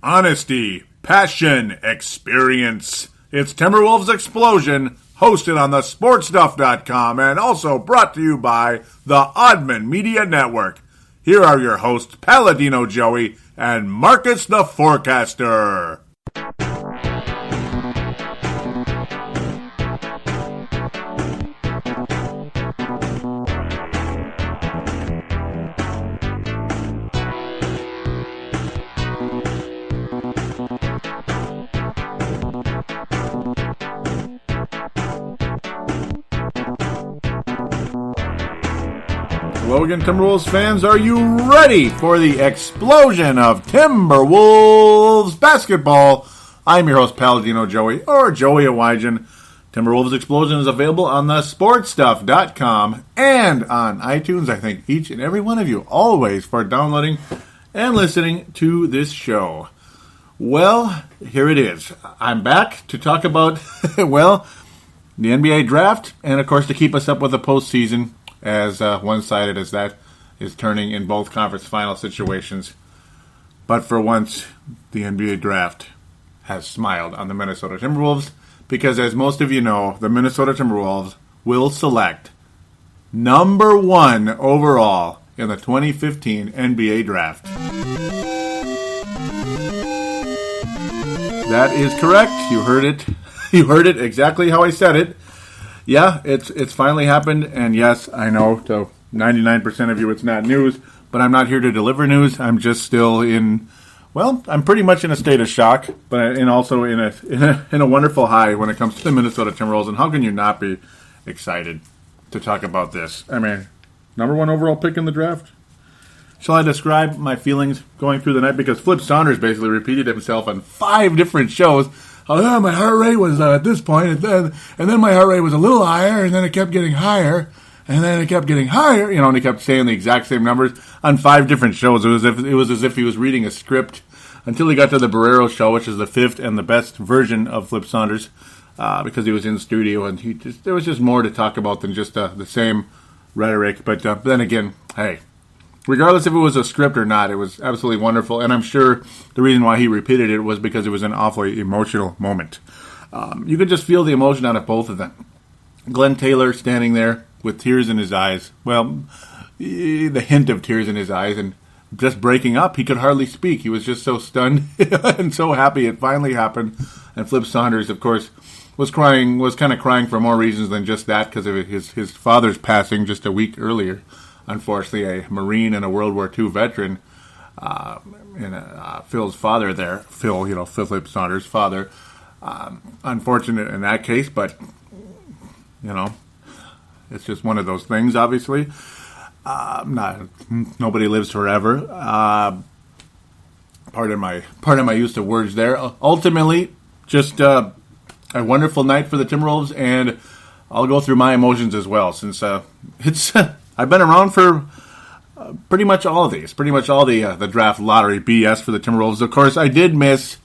honesty, passion, experience. It's Timberwolves Explosion, hosted on the sportstuff.com and also brought to you by the Oddman Media Network. Here are your hosts, Paladino Joey and Marcus the Forcaster. Hello again, Timberwolves fans. Are you ready for the explosion of Timberwolves basketball? I'm your host, Paladino Joey, or Joey Awajan. Timberwolves Explosion is available on the sportstuff.com and on iTunes. I thank each and every one of you always for downloading and listening to this show. Well, here it is. I'm back to talk about, the NBA draft, and of course to keep us up with the postseason, as one-sided as that is turning in both conference final situations. But for once, the NBA draft has smiled on the Minnesota Timberwolves, because as most of you know, the Minnesota Timberwolves will select number 1 overall in the 2015 NBA draft. That is correct. You heard it. You heard it exactly how I said it. Yeah, it's finally happened, and yes, I know to 99% of you it's not news, but I'm not here to deliver news. I'm just still I'm pretty much in a state of shock, but also in a wonderful high when it comes to the Minnesota Timberwolves. And how can you not be excited to talk about this? I mean, number 1 overall pick in the draft. Shall I describe my feelings going through the night? Because Flip Saunders basically repeated himself on 5 different shows. Oh, my heart rate was at this point, and then my heart rate was a little higher, and then it kept getting higher, and then it kept getting higher, and he kept saying the exact same numbers on 5 different shows. It was as if he was reading a script until he got to the Barrero show, which is the 5th and the best version of Flip Saunders, because he was in studio, and there was just more to talk about than just the same rhetoric. But then again, hey, regardless if it was a script or not, it was absolutely wonderful. And I'm sure the reason why he repeated it was because it was an awfully emotional moment. You could just feel the emotion out of both of them. Glenn Taylor standing there with tears in his eyes. Well, the hint of tears in his eyes, and just breaking up. He could hardly speak. He was just so stunned and so happy it finally happened. And Flip Saunders, of course, was kind of crying for more reasons than just that, because of his father's passing just a week earlier. Unfortunately, a Marine and a World War II veteran, Phil's father there, Philip Saunders' father. Unfortunate in that case, but, it's just one of those things, obviously. Nobody lives forever. Pardon my use of words there. Ultimately, just a wonderful night for the Timberwolves, and I'll go through my emotions as well, since it's... I've been around for pretty much all of these, the draft lottery BS for the Timberwolves. Of course, I did miss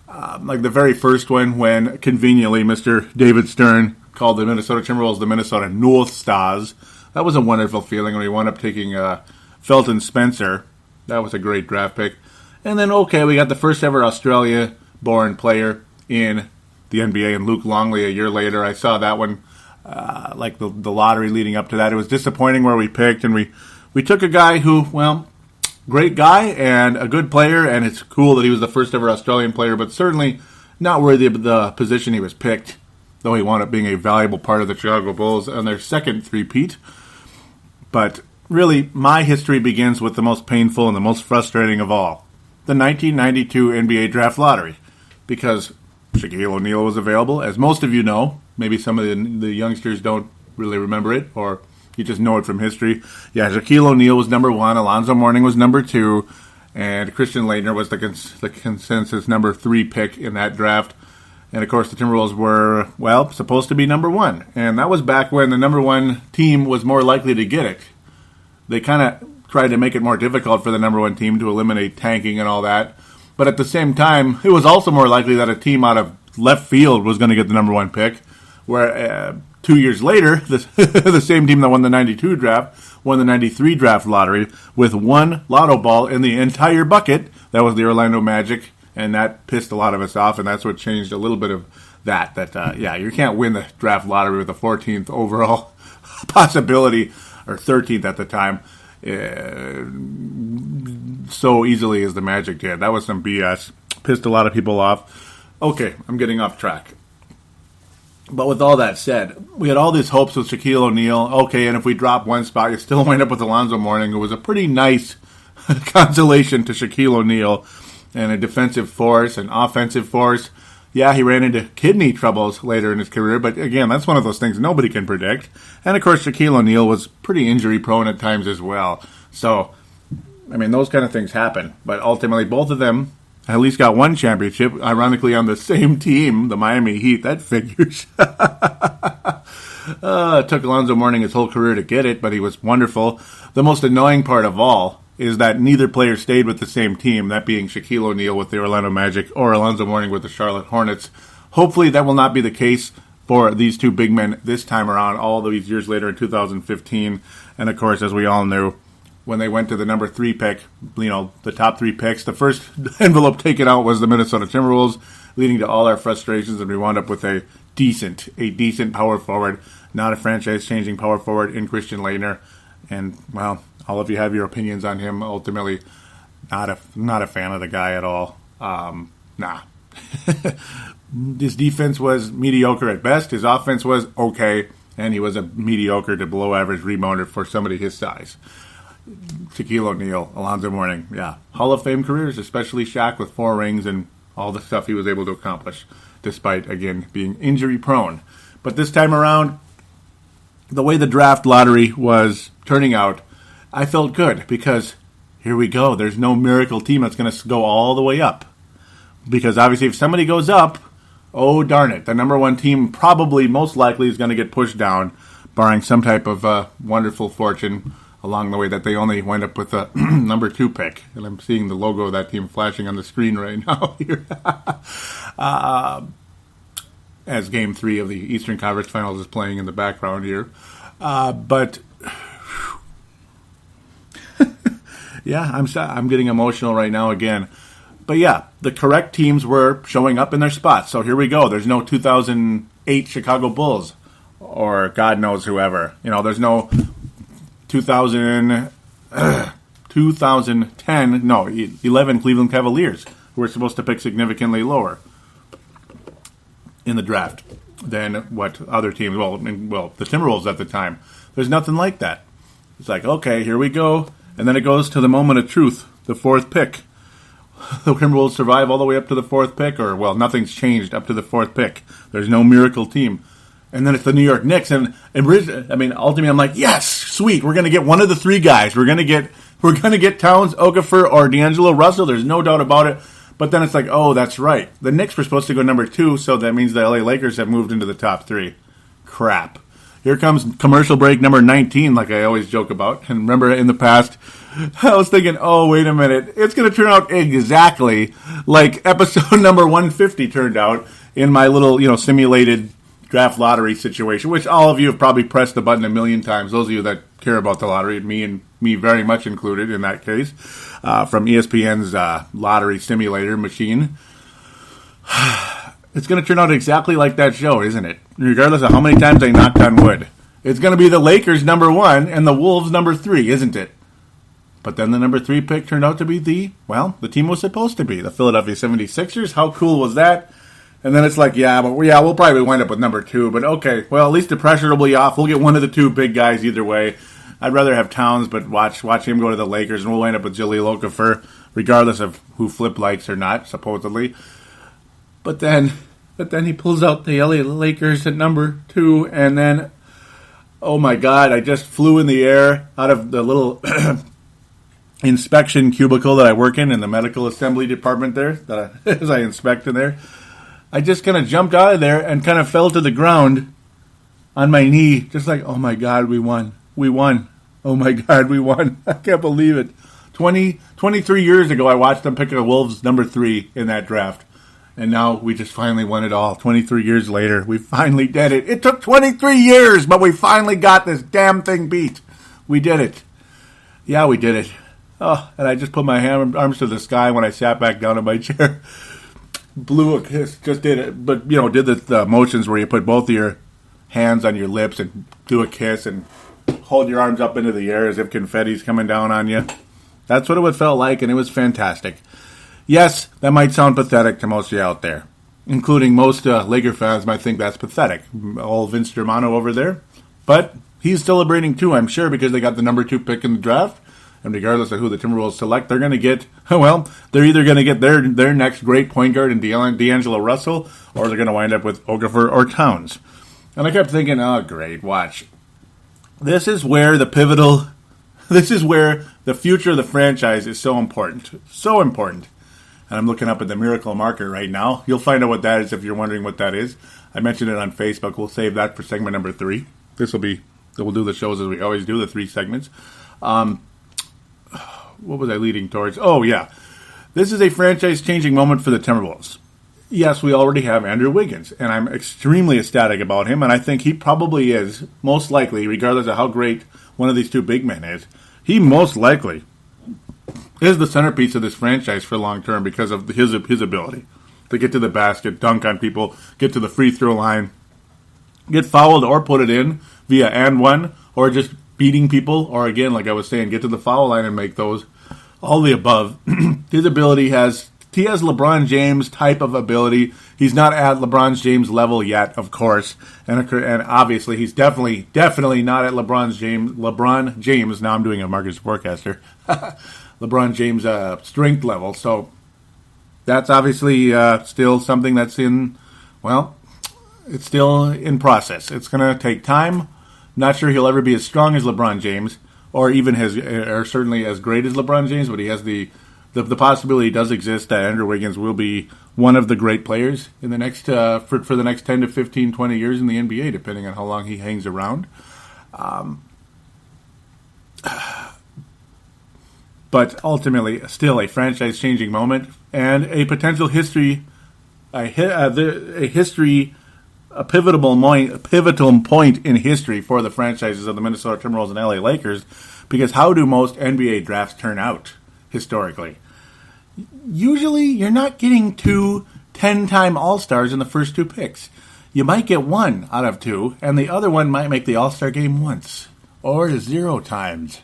the very first one when conveniently Mr. David Stern called the Minnesota Timberwolves the Minnesota North Stars. That was a wonderful feeling when we wound up taking Felton Spencer. That was a great draft pick. And then, we got the first ever Australia-born player in the NBA, and Luke Longley a year later. I saw that one. The lottery leading up to that. It was disappointing where we picked, and we took a guy who, great guy and a good player, and it's cool that he was the first ever Australian player, but certainly not worthy of the position he was picked, though he wound up being a valuable part of the Chicago Bulls on their second three-peat. But really, my history begins with the most painful and the most frustrating of all, the 1992 NBA Draft Lottery, because Shaquille O'Neal was available, as most of you know. Maybe some of the youngsters don't really remember it, or you just know it from history. Yeah, Shaquille O'Neal was number 1, Alonzo Mourning was number 2, and Christian Laettner was the consensus number 3 pick in that draft. And, of course, the Timberwolves were, supposed to be number 1. And that was back when the number 1 team was more likely to get it. They kind of tried to make it more difficult for the number 1 team to eliminate tanking and all that. But at the same time, it was also more likely that a team out of left field was going to get the number 1 pick. Where 2 years later, the same team that won the 92 draft won the 93 draft lottery with 1 lotto ball in the entire bucket. That was the Orlando Magic, and that pissed a lot of us off, and that's what changed a little bit of that. You can't win the draft lottery with the 14th overall possibility, or 13th at the time, so easily as the Magic did. That was some BS. Pissed a lot of people off. Okay, I'm getting off track. But with all that said, we had all these hopes with Shaquille O'Neal. Okay, and if we drop one spot, you still wind up with Alonzo Mourning, who was a pretty nice consolation to Shaquille O'Neal, and a defensive force, an offensive force. Yeah, he ran into kidney troubles later in his career, but again, that's one of those things nobody can predict. And of course, Shaquille O'Neal was pretty injury prone at times as well. So, I mean, those kind of things happen. But ultimately, both of them at least got one championship, ironically on the same team, the Miami Heat. That figures. It took Alonzo Mourning his whole career to get it, but he was wonderful. The most annoying part of all is that neither player stayed with the same team, that being Shaquille O'Neal with the Orlando Magic or Alonzo Mourning with the Charlotte Hornets. Hopefully that will not be the case for these two big men this time around, all these years later in 2015. And of course, as we all knew, when they went to the number 3 pick, the top 3 picks, the first envelope taken out was the Minnesota Timberwolves, leading to all our frustrations, and we wound up with a decent power forward, not a franchise-changing power forward in Christian Laettner. And, well, all of you have your opinions on him. Ultimately, not a fan of the guy at all. Nah. His defense was mediocre at best. His offense was okay, and he was a mediocre to below-average rebounder for somebody his size. Shaquille O'Neal, Alonzo Mourning, yeah. Hall of Fame careers, especially Shaq with 4 rings and all the stuff he was able to accomplish, despite, again, being injury-prone. But this time around, the way the draft lottery was turning out, I felt good because here we go. There's no miracle team that's going to go all the way up. Because obviously if somebody goes up, oh darn it, the number 1 team probably most likely is going to get pushed down, barring some type of wonderful fortune along the way that they only wind up with a number 2 pick. And I'm seeing the logo of that team flashing on the screen right now here. As Game 3 of the Eastern Conference Finals is playing in the background here. But yeah, I'm getting emotional right now again. But yeah, the correct teams were showing up in their spots. So here we go. There's no 2008 Chicago Bulls or God knows whoever. There's no 2010, 11 Cleveland Cavaliers who were supposed to pick significantly lower in the draft than what other teams, well, the Timberwolves at the time. There's nothing like that. It's like, okay, here we go. And then it goes to the moment of truth, the 4th pick. The Timberwolves survive all the way up to the 4th pick, or, well, nothing's changed up to the 4th pick. There's no miracle team. And then it's the New York Knicks, and ultimately I'm like, yes, sweet, we're going to get one of the 3 guys. We're going to get Towns, Okafor, or D'Angelo Russell. There's no doubt about it. But then it's like, oh, that's right. The Knicks were supposed to go number 2, so that means the LA Lakers have moved into the top 3. Crap. Here comes commercial break number 19, like I always joke about. And remember in the past, I was thinking, oh, wait a minute. It's going to turn out exactly like episode number 150 turned out in my little, simulated draft lottery situation, which all of you have probably pressed the button a million times. Those of you that care about the lottery, me very much included in that case, from ESPN's lottery simulator machine. It's going to turn out exactly like that show, isn't it? Regardless of how many times I knocked on wood. It's going to be the Lakers number 1 and the Wolves number 3, isn't it? But then the number 3 pick turned out to be the team was supposed to be, the Philadelphia 76ers. How cool was that? And then it's like, we'll probably wind up with number 2. But okay, well, at least the pressure will be off. We'll get one of the 2 big guys either way. I'd rather have Towns, but watch him go to the Lakers, and we'll wind up with Jahlil Okafor, regardless of who Flip likes or not, supposedly. But then he pulls out the LA Lakers at number 2, and then, oh my God, I just flew in the air out of the little inspection cubicle that I work in the medical assembly department there, as I inspect in there. I just kind of jumped out of there and kind of fell to the ground on my knee, just like, oh my God, we won. We won. Oh my God, we won. I can't believe it. 23 years ago, I watched them pick the Wolves number 3 in that draft. And now we just finally won it all. 23 years later, we finally did it. It took 23 years, but we finally got this damn thing beat. We did it. Yeah, we did it. Oh, and I just put my arms to the sky when I sat back down in my chair. Blew a kiss, just did it. But, did the motions where you put both of your hands on your lips and do a kiss and hold your arms up into the air as if confetti's coming down on you. That's what it would felt like, and it was fantastic. Yes, that might sound pathetic to most of you out there, including most Laker fans might think that's pathetic. Old Vince Germano over there. But he's celebrating too, I'm sure, because they got the number 2 pick in the draft. And regardless of who the Timberwolves select, they're going to get, they're either going to get their next great point guard in D'Angelo Russell, or they're going to wind up with Okafor or Towns. And I kept thinking, oh, great, watch. This is where the future of the franchise is so important. So important. And I'm looking up at the miracle marker right now. You'll find out what that is if you're wondering what that is. I mentioned it on Facebook. We'll save that for segment number 3. We'll do the shows as we always do, the 3 segments. What was I leading towards? Oh, yeah. This is a franchise-changing moment for the Timberwolves. Yes, we already have Andrew Wiggins, and I'm extremely ecstatic about him, and I think he probably is, most likely, regardless of how great one of these 2 big men is, he most likely is the centerpiece of this franchise for long term because of his ability to get to the basket, dunk on people, get to the free throw line, get fouled or put it in via and one, or just beating people, or again, like I was saying, get to the foul line and make those. All the above. His ability he has LeBron James type of ability. He's not at LeBron James level yet, of course, and obviously he's definitely not at LeBron James. Now I'm doing a Marcus Forcaster. LeBron James strength level. So that's obviously still something that's it's still in process. It's going to take time. Not sure he'll ever be as strong as LeBron James, or even or certainly as great as LeBron James, but he has the possibility does exist that Andrew Wiggins will be one of the great players in the next for the next 10 to 15, 20 years in the NBA, depending on how long he hangs around. But ultimately, still a franchise-changing moment and a potential history, a pivotal point in history for the franchises of the Minnesota Timberwolves and LA Lakers, because how do most NBA drafts turn out historically? Usually, you're not getting 2 10-time All-Stars in the first 2 picks. You might get 1 out of 2, and the other one might make the All-Star game once, or 0 times.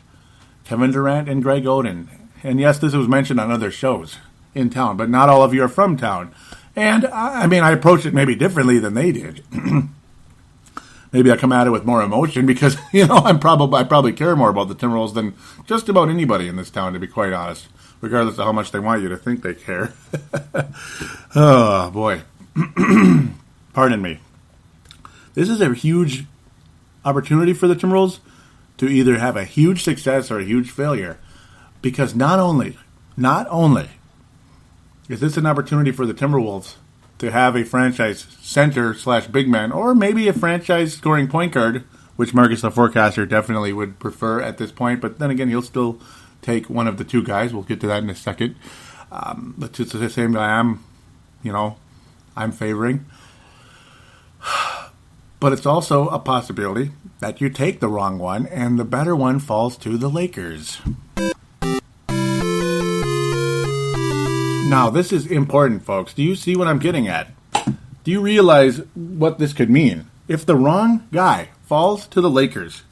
Kevin Durant and Greg Oden. And yes, this was mentioned on other shows in town, but not all of you are from town. And, I approached it maybe differently than they did. Maybe I come at it with more emotion because, I probably care more about the Timberwolves than just about anybody in this town, to be quite honest, regardless of how much they want you to think they care. Oh, boy. Pardon me. This is a huge opportunity for the Timberwolves to either have a huge success or a huge failure, because not only is this an opportunity for the Timberwolves to have a franchise center / big man, or maybe a franchise scoring point guard, which Marcus the Forecaster definitely would prefer at this point, but then again, he'll still take one of the 2 guys. We'll get to that in a second. But it's the same guy I'm favoring. But it's also a possibility that you take the wrong one and the better one falls to the Lakers. Now, this is important, folks. Do you see what I'm getting at? Do you realize what this could mean? If the wrong guy falls to the Lakers,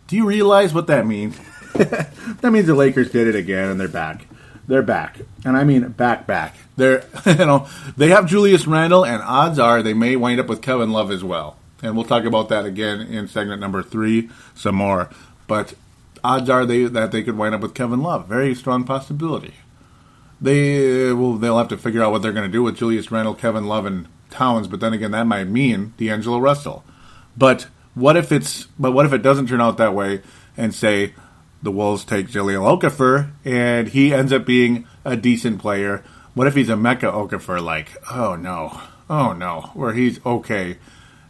do you realize what that means? That means the Lakers did it again and they're back. They're back. And I mean back. They're, they have Julius Randle, and odds are they may wind up with Kevin Love as well. And we'll talk about that again in segment number 3 some more. But odds are that they could wind up with Kevin Love. Very strong possibility. They'll have to figure out what they're going to do with Julius Randle, Kevin Love, and Towns. But then again, that might mean D'Angelo Russell. But what if it doesn't turn out that way, and say the Wolves take Jahlil Okafor and he ends up being a decent player? What if he's a Mecca Okafor, like, oh no, where he's okay,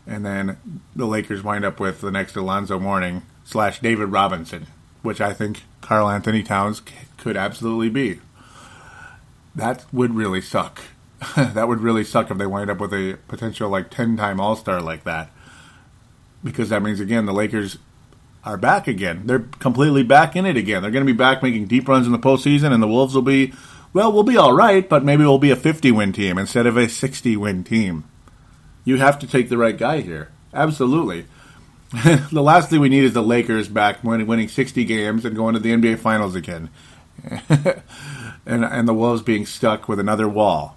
and then the Lakers wind up with the next Alonzo Mourning / David Robinson, which I think Karl Anthony Towns could absolutely be. That would really suck. That would really suck if they wind up with a potential 10-time All-Star like that. Because that means, again, the Lakers, are back again. They're completely back in it again. They're going to be back making deep runs in the postseason, and the Wolves will be, well, we'll be all right, but maybe we'll be a 50-win team instead of a 60-win team. You have to take the right guy here. Absolutely. The last thing we need is the Lakers back winning 60 games and going to the NBA Finals again. and the Wolves being stuck with another wall.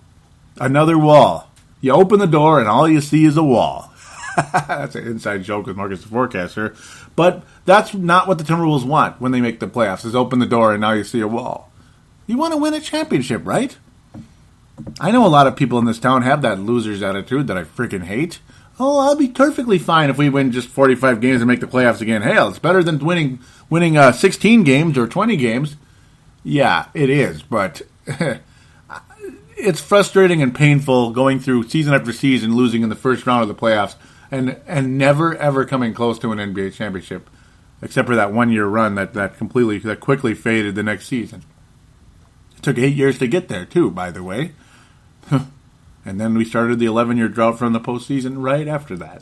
Another wall. You open the door and all you see is a wall. That's an inside joke with Marcus the Forcaster. But that's not what the Timberwolves want when they make the playoffs, is open the door and now you see a wall. You want to win a championship, right? I know a lot of people in this town have that loser's attitude that I freaking hate. Oh, I'll be perfectly fine if we win just 45 games and make the playoffs again. Hell, it's better than winning 16 games or 20 games. Yeah, it is, but it's frustrating and painful going through season after season, losing in the first round of the playoffs, and never, ever coming close to an NBA championship, except for that one-year run that quickly faded the next season. It took 8 years to get there, too, by the way. And then we started the 11-year drought from the postseason right after that.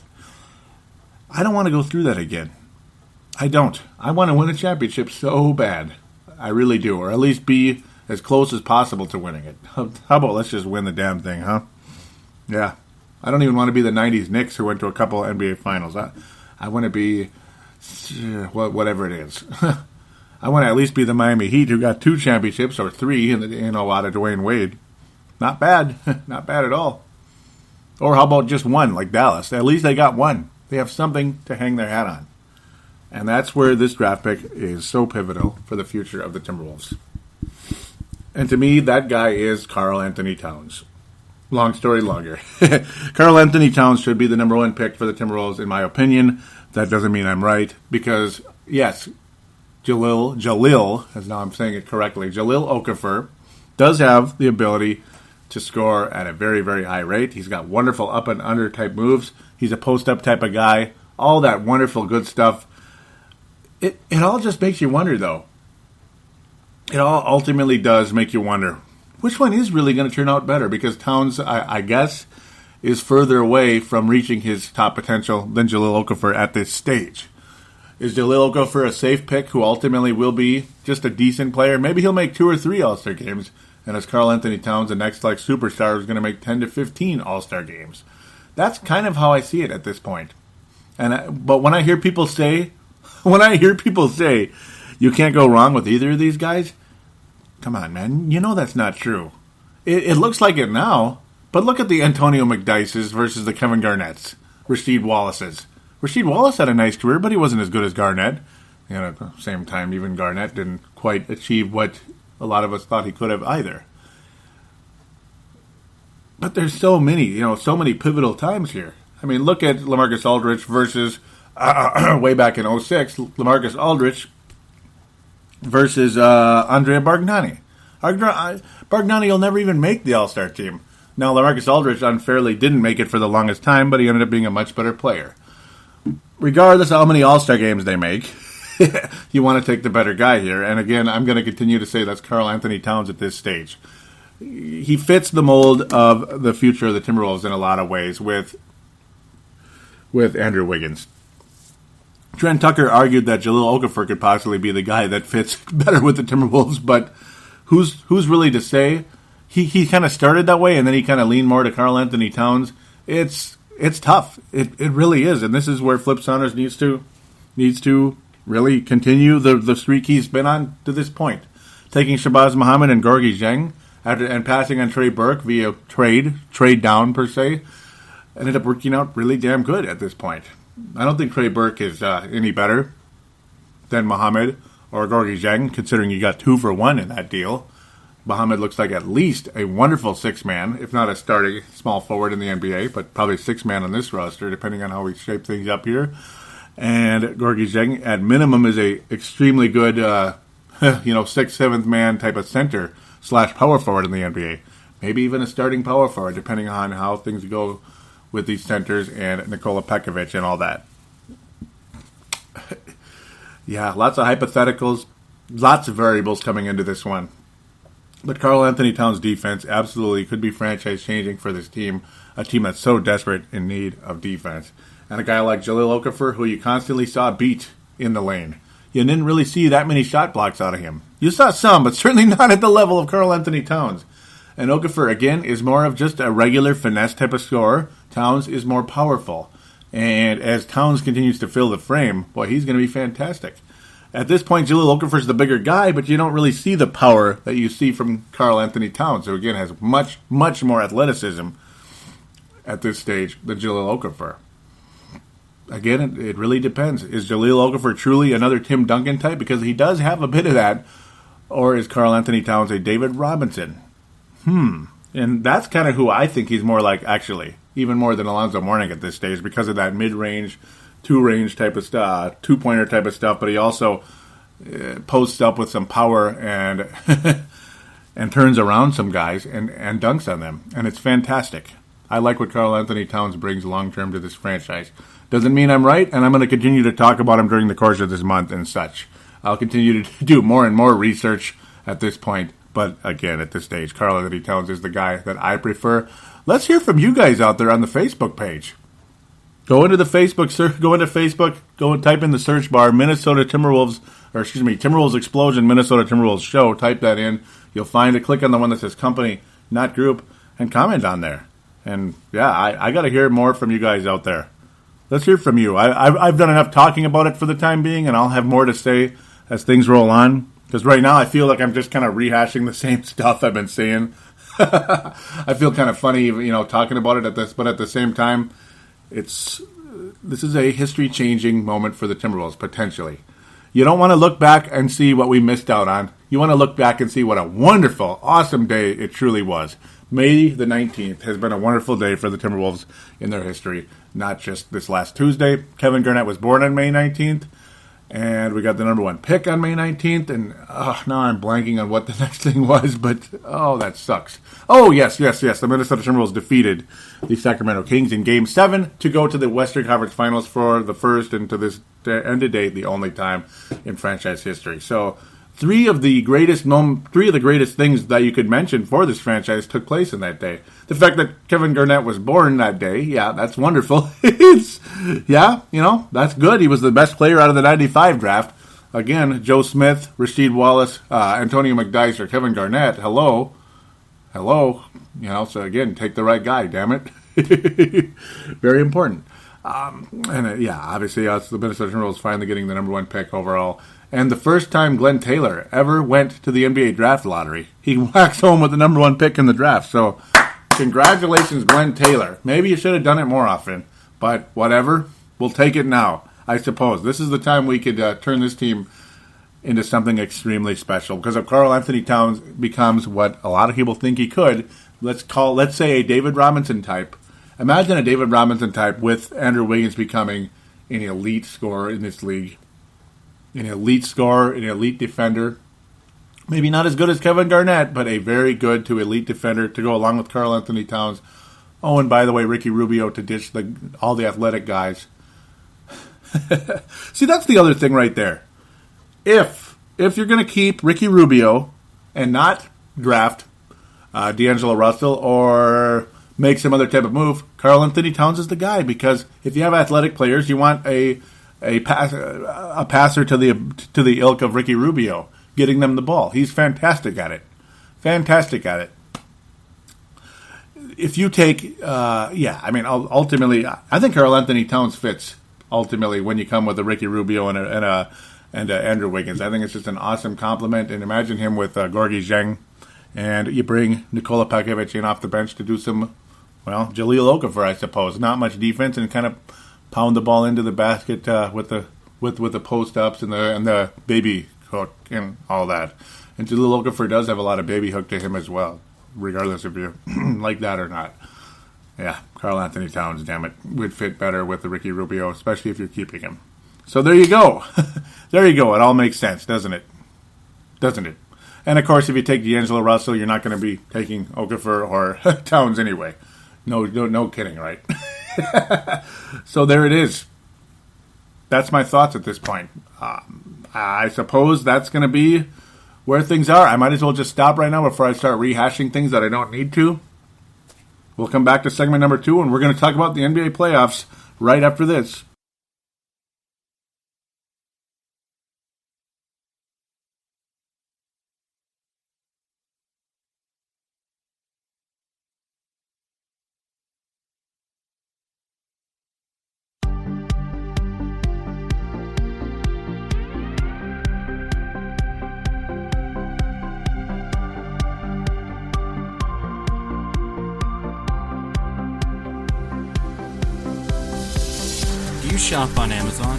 I don't want to go through that again. I don't. I want to win a championship so bad. I really do. Or at least be as close as possible to winning it. How about let's just win the damn thing, huh? Yeah. I don't even want to be the 90s Knicks who went to a couple NBA finals. I want to be whatever it is. I want to at least be the Miami Heat who got 2 championships or 3 in a lot of Dwayne Wade. Not bad. Not bad at all. Or how about just 1, like Dallas? At least they got 1. They have something to hang their hat on. And that's where this draft pick is so pivotal for the future of the Timberwolves. And to me, that guy is Karl Anthony Towns. Long story longer. Karl Anthony Towns should be the number 1 pick for the Timberwolves, in my opinion. That doesn't mean I'm right, because, yes, Jahlil, as now I'm saying it correctly, Jahlil Okafor does have the ability to score at a very, very high rate. He's got wonderful up and under type moves. He's a post-up type of guy. All that wonderful good stuff. It all just makes you wonder, though. It all ultimately does make you wonder, which one is really going to turn out better? Because Towns, I guess, is further away from reaching his top potential than Jahlil Okafor at this stage. Is Jahlil Okafor a safe pick who ultimately will be just a decent player? Maybe he'll make 2 or 3 All-Star games. And as Karl Anthony Towns, the next superstar, is going to make 10 to 15 All-Star games. That's kind of how I see it at this point. But when I hear people say, you can't go wrong with either of these guys, come on, man. You know that's not true. It looks like it now, but look at the Antonio McDyces versus the Kevin Garnetts, Rasheed Wallaces. Rasheed Wallace had a nice career, but he wasn't as good as Garnett. At the same time, even Garnett didn't quite achieve what a lot of us thought he could have either. But there's so many pivotal times here. I mean, look at LaMarcus Aldridge versus, way back in 2006, LaMarcus Aldridge versus Andrea Bargnani. Bargnani will never even make the All-Star team. Now, LaMarcus Aldridge unfairly didn't make it for the longest time, but he ended up being a much better player. Regardless of how many All-Star games they make, you want to take the better guy here. And again, I'm going to continue to say that's Karl Anthony Towns at this stage. He fits the mold of the future of the Timberwolves in a lot of ways with Andrew Wiggins. Trent Tucker argued that Jahlil Okafor could possibly be the guy that fits better with the Timberwolves, but who's really to say? He kind of started that way, and then he kind of leaned more to Karl Anthony Towns. It's tough. It really is, and this is where Flip Saunders needs to really continue the streak he's been on to this point. Taking Shabazz Muhammad and Gorgui Dieng and passing on Trey Burke via trade down per se, ended up working out really damn good at this point. I don't think Trey Burke is any better than Muhammad or Gorgui Dieng, considering you got 2 for 1 in that deal. Muhammad looks like at least a wonderful 6-man, if not a starting small forward in the NBA, but probably 6-man on this roster, depending on how we shape things up here. And Gorgui Dieng, at minimum, is a extremely good, 6th, 7th man type of center / power forward in the NBA. Maybe even a starting power forward, depending on how things go with these centers and Nikola Pekovic and all that. Yeah, lots of hypotheticals, lots of variables coming into this one. But Karl Anthony Towns' defense absolutely could be franchise-changing for this team, a team that's so desperate in need of defense. And a guy like Jahlil Okafor, who you constantly saw beat in the lane. You didn't really see that many shot blocks out of him. You saw some, but certainly not at the level of Karl-Anthony Towns. And Okafor, again, is more of just a regular finesse type of scorer. Towns is more powerful. And as Towns continues to fill the frame, boy, he's going to be fantastic. At this point, Jahlil Okafor's the bigger guy, but you don't really see the power that you see from Karl-Anthony Towns, who, again, has much, much more athleticism at this stage than Jahlil Okafor. Again, it really depends. Is Jahlil Okafor truly another Tim Duncan type? Because he does have a bit of that. Or is Karl-Anthony Towns a David Robinson? And that's kind of who I think he's more like, actually. Even more than Alonzo Mourning at this stage because of that mid-range, two-range type of stuff, two-pointer type of stuff. But he also posts up with some power and and turns around some guys and dunks on them. And it's fantastic. I like what Karl-Anthony Towns brings long-term to this franchise. Doesn't mean I'm right, and I'm going to continue to talk about him during the course of this month and such. I'll continue to do more and more research at this point. But again, at this stage, Karl-Anthony Towns is the guy that I prefer. Let's hear from you guys out there on the Facebook page. Go into Facebook, go and type in the search bar, Timberwolves Explosion, Minnesota Timberwolves Show. Type that in. You'll find it. Click on the one that says company, not group, and comment on there. And yeah, I got to hear more from you guys out there. Let's hear from you. I've done enough talking about it for the time being, and I'll have more to say as things roll on. Because right now I feel like I'm just kind of rehashing the same stuff I've been saying. I feel kind of funny, talking about it but at the same time, this is a history-changing moment for the Timberwolves, potentially. You don't want to look back and see what we missed out on. You want to look back and see what a wonderful, awesome day it truly was. May the 19th has been a wonderful day for the Timberwolves in their history, not just this last Tuesday. Kevin Garnett was born on May 19th, and we got the number one pick on May 19th, and now I'm blanking on what the next thing was, but that sucks. Oh, yes, the Minnesota Timberwolves defeated the Sacramento Kings in Game 7 to go to the Western Conference Finals for the first, and to this end of date, the only time in franchise history. So, three of the greatest things that you could mention for this franchise took place in that day. The fact that Kevin Garnett was born that day, yeah, that's wonderful. That's good. He was the best player out of the 95 draft. Again, Joe Smith, Rasheed Wallace, Antonio McDyess, Kevin Garnett. Hello. So again, take the right guy, damn it. Very important. Obviously, the Minnesota Timberwolves finally getting the number one pick overall. And the first time Glenn Taylor ever went to the NBA draft lottery. He waxed home with the number one pick in the draft. So, congratulations, Glenn Taylor. Maybe you should have done it more often. But whatever, we'll take it now, I suppose. This is the time we could turn this team into something extremely special. Because if Karl-Anthony Towns becomes what a lot of people think he could, let's say a David Robinson type. Imagine a David Robinson type with Andrew Wiggins becoming an elite scorer in this league. An elite scorer, an elite defender. Maybe not as good as Kevin Garnett, but a very good to elite defender to go along with Karl-Anthony Towns. Oh, and by the way, Ricky Rubio to ditch all the athletic guys. See, that's the other thing right there. If you're going to keep Ricky Rubio and not draft D'Angelo Russell or make some other type of move, Karl-Anthony Towns is the guy. Because if you have athletic players, you want a passer to the ilk of Ricky Rubio, getting them the ball. He's fantastic at it. If you take, ultimately, I think Karl-Anthony Towns fits. Ultimately, when you come with a Ricky Rubio and Andrew Wiggins, I think it's just an awesome compliment. And imagine him with Gorgie Zheng, and you bring Nikola Pekovic in off the bench to do some, Jahlil Okafor, I suppose. Not much defense and kind of pound the ball into the basket with the post ups and the baby hook and all that. And Jahlil Okafor does have a lot of baby hook to him as well, regardless if you like that or not. Yeah, Karl-Anthony Towns, damn it, would fit better with the Ricky Rubio, especially if you're keeping him. So there you go. There you go. It all makes sense, doesn't it? And of course, if you take D'Angelo Russell, you're not going to be taking Okafor or Towns anyway. No kidding, right? So there it is. That's my thoughts at this point. I suppose that's going to be where things are. I might as well just stop right now before I start rehashing things that I don't need to. We'll come back to segment number 2, and we're going to talk about the NBA playoffs right after this. shop on Amazon?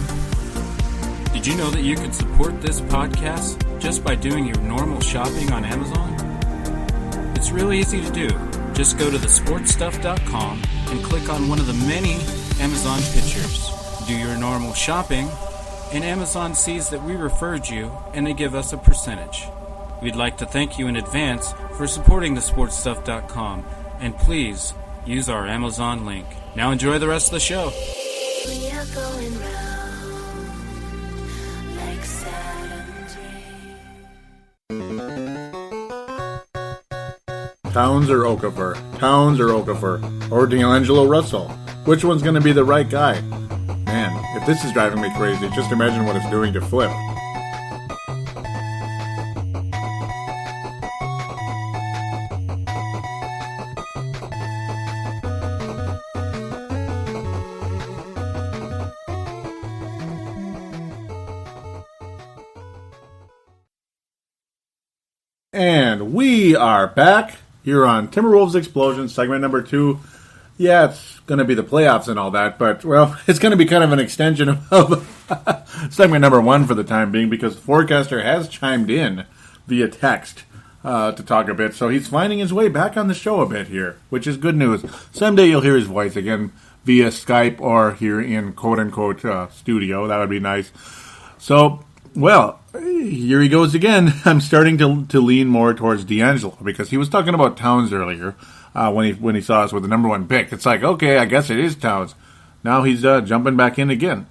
Did you know that you can support this podcast just by doing your normal shopping on Amazon? It's really easy to do. Just go to thesportstuff.com and click on one of the many Amazon pictures. Do your normal shopping, and Amazon sees that we referred you, and they give us a percentage. We'd like to thank you in advance for supporting thesportstuff.com, and please use our Amazon link. Now enjoy the rest of the show. We are going round like Saturn's ring. Towns or Okafor? Towns or Okafor? Or D'Angelo Russell? Which one's going to be the right guy? Man, if this is driving me crazy, just imagine what it's doing to Flip. And we are back here on Timberwolves Explosion, segment number 2. Yeah, it's going to be the playoffs and all that, but, well, it's going to be kind of an extension of segment number 1 for the time being, because Forcaster has chimed in via text to talk a bit, so he's finding his way back on the show a bit here, which is good news. Someday you'll hear his voice again via Skype or here in quote-unquote studio. That would be nice. So, well, here he goes again. I'm starting to lean more towards D'Angelo, because he was talking about Towns earlier when he saw us with the number 1 pick. It's like, okay, I guess it is Towns. Now he's jumping back in again.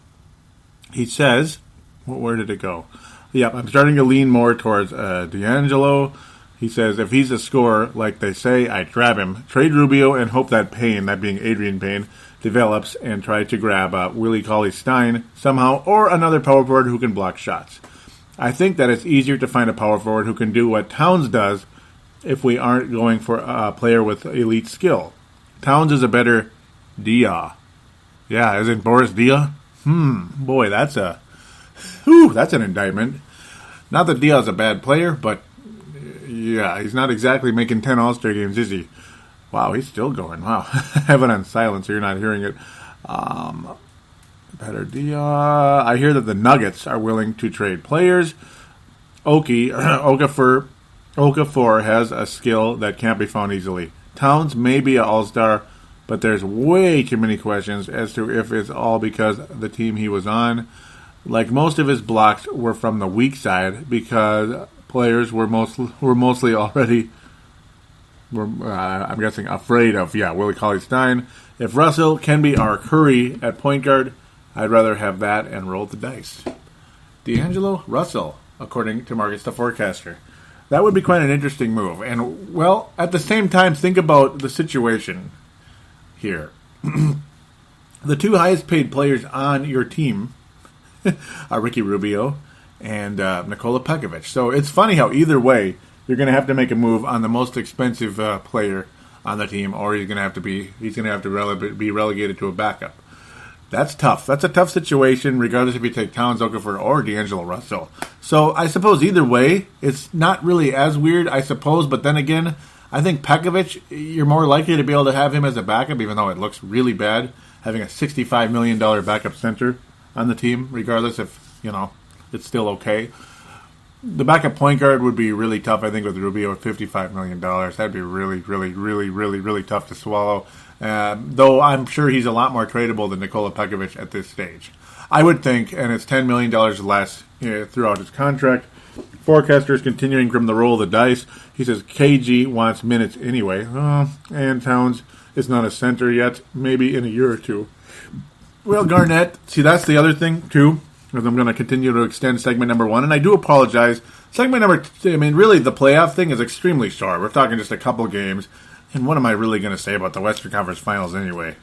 He says, where did it go? Yep, I'm starting to lean more towards D'Angelo. He says, if he's a scorer, like they say, I'd grab him. Trade Rubio and hope that Payne, that being Adrian Payne, develops and try to grab Willie Cauley-Stein somehow, or another power forward who can block shots. I think that it's easier to find a power forward who can do what Towns does if we aren't going for a player with elite skill. Towns is a better Dia. Yeah, as in Boris Dia? Boy, that's an indictment. Not that Dia's a bad player, but yeah, he's not exactly making 10 All-Star games, is he? Wow, he's still going. Wow. I have it on silent, so you're not hearing it. Better Dia. I hear that the Nuggets are willing to trade players. Okafor has a skill that can't be found easily. Towns may be an all-star, but there's way too many questions as to if it's all because the team he was on. Like, most of his blocks were from the weak side because players were mostly already, I'm guessing, afraid of, Willie Cauley-Stein. If Russell can be our Curry at point guard, I'd rather have that and roll the dice. D'Angelo Russell, according to Marcus the Forecaster. That would be quite an interesting move. And, well, at the same time, think about the situation here. The 2 highest paid players on your team are Ricky Rubio and Nikola Pekovic. So it's funny how either way, you're going to have to make a move on the most expensive player on the team, or he's going to have to be relegated to a backup. That's tough. That's a tough situation, regardless if you take Towns, Okafor, or D'Angelo Russell. So I suppose either way, it's not really as weird, I suppose. But then again, I think Pekovic, you're more likely to be able to have him as a backup, even though it looks really bad, having a $65 million backup center on the team, regardless if, it's still okay. The backup point guard would be really tough, I think, with Rubio at $55 million. That'd be really, really, really, really, really tough to swallow. Though I'm sure he's a lot more tradable than Nikola Pekovic at this stage. I would think, and it's $10 million less throughout his contract. Forecaster is continuing from the roll of the dice. He says KG wants minutes anyway. And Towns is not a center yet, maybe in a year or two. Well, Garnett, see, that's the other thing, too. Because I'm going to continue to extend segment number 1. And I do apologize. Segment number 2, really, the playoff thing is extremely short. We're talking just a couple games. And what am I really going to say about the Western Conference Finals anyway?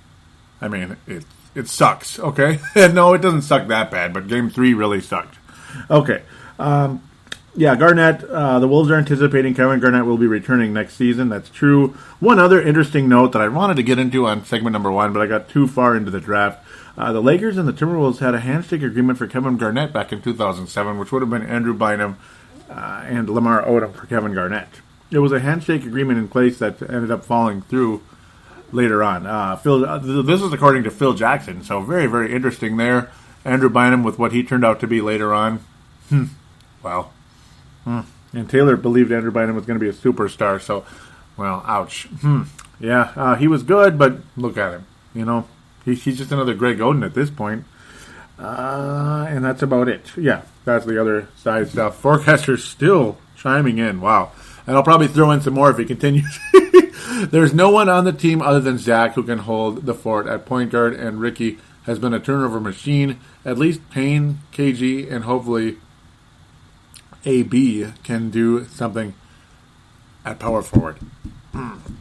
It sucks, okay? No, it doesn't suck that bad, but Game 3 really sucked. Okay. Garnett, the Wolves are anticipating Kevin Garnett will be returning next season. That's true. One other interesting note that I wanted to get into on segment number 1, but I got too far into the draft. The Lakers and the Timberwolves had a handshake agreement for Kevin Garnett back in 2007, which would have been Andrew Bynum and Lamar Odom for Kevin Garnett. There was a handshake agreement in place that ended up falling through later on. This is according to Phil Jackson, so very, very interesting there. Andrew Bynum with what he turned out to be later on. Wow. And Taylor believed Andrew Bynum was going to be a superstar, so, well, ouch. Yeah, he was good, but look at him. You know, he's just another Greg Oden at this point. And that's about it. Yeah, that's the other side stuff. Forcaster's still chiming in. Wow. And I'll probably throw in some more if he continues. There's no one on the team other than Zach who can hold the fort at point guard, and Ricky has been a turnover machine. At least Payne, KG, and hopefully AB can do something at power forward.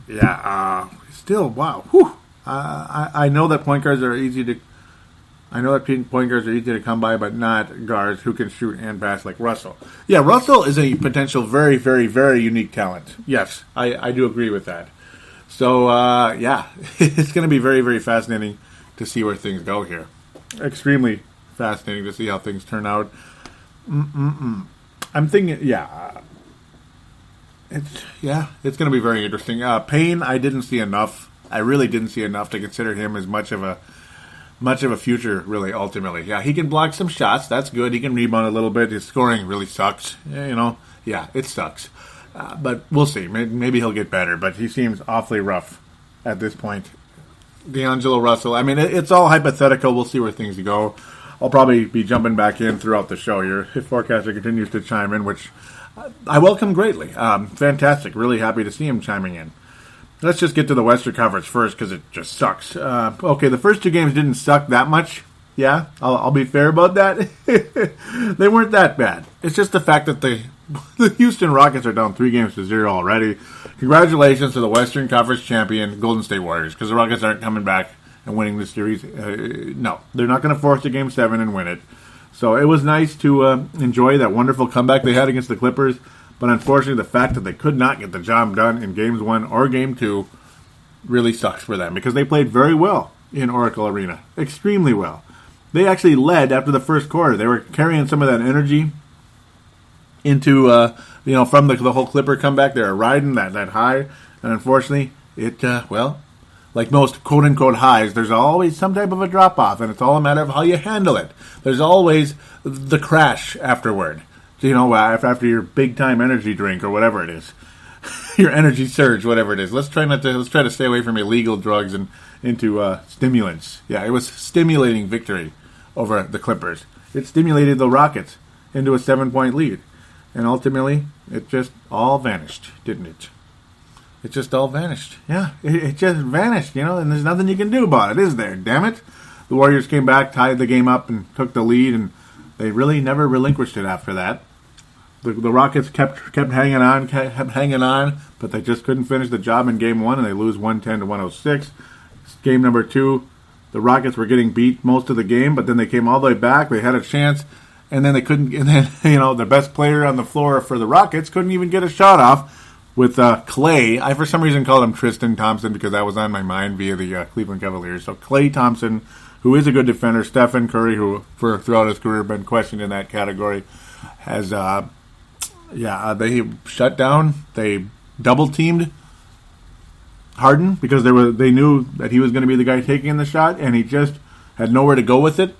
Yeah, still, wow. Whew. I know that point guards are easy to... I know that point guards are easy to come by, but not guards who can shoot and pass like Russell. Yeah, Russell is a potential very, very, very unique talent. Yes, I do agree with that. So, yeah, it's going to be very, very fascinating to see where things go here. Extremely fascinating to see how things turn out. I'm thinking, yeah, it's going to be very interesting. Payne, I didn't see enough. I really didn't see enough to consider him as much of a future, really, ultimately. Yeah, he can block some shots. That's good. He can rebound a little bit. His scoring really sucks. Yeah, it sucks. But we'll see. Maybe he'll get better, but he seems awfully rough at this point. D'Angelo Russell, I mean, it's all hypothetical. We'll see where things go. I'll probably be jumping back in throughout the show here if Forecaster continues to chime in, which I welcome greatly. Fantastic. Really happy to see him chiming in. Let's just get to the Western Conference first because it just sucks. Okay, the first two games didn't suck that much. Yeah, I'll be fair about that. They weren't that bad. It's just the fact that the Houston Rockets are down 3-0 already. Congratulations to the Western Conference champion, Golden State Warriors, because the Rockets aren't coming back and winning the series. No, they're not going to force a Game 7 and win it. So it was nice to enjoy that wonderful comeback they had against the Clippers. But unfortunately, the fact that they could not get the job done in Games 1 or Game 2 really sucks for them because they played very well in Oracle Arena. Extremely well. They actually led after the first quarter. They were carrying some of that energy into, from the whole Clipper comeback. They were riding that high. And unfortunately, like most quote-unquote highs, there's always some type of a drop-off. And it's all a matter of how you handle it. There's always the crash afterward. After your big-time energy drink or whatever it is, your energy surge, whatever it is. Let's try to stay away from illegal drugs and into stimulants. Yeah, it was stimulating victory over the Clippers. It stimulated the Rockets into a 7-point lead, and ultimately it just all vanished, didn't it? It just all vanished. Yeah, it just vanished. And there's nothing you can do about it, is there? Damn it! The Warriors came back, tied the game up, and took the lead, and they really never relinquished it after that. The Rockets kept hanging on, but they just couldn't finish the job in Game 1, and they lose 110-106. Game number 2, the Rockets were getting beat most of the game, but then they came all the way back. They had a chance, and then they couldn't. And then the best player on the floor for the Rockets couldn't even get a shot off with Klay. I for some reason called him Tristan Thompson because that was on my mind via the Cleveland Cavaliers. So Klay Thompson, who is a good defender, Stephen Curry, who throughout his career been questioned in that category, has they shut down. They double teamed Harden because they knew that he was going to be the guy taking the shot, and he just had nowhere to go with it.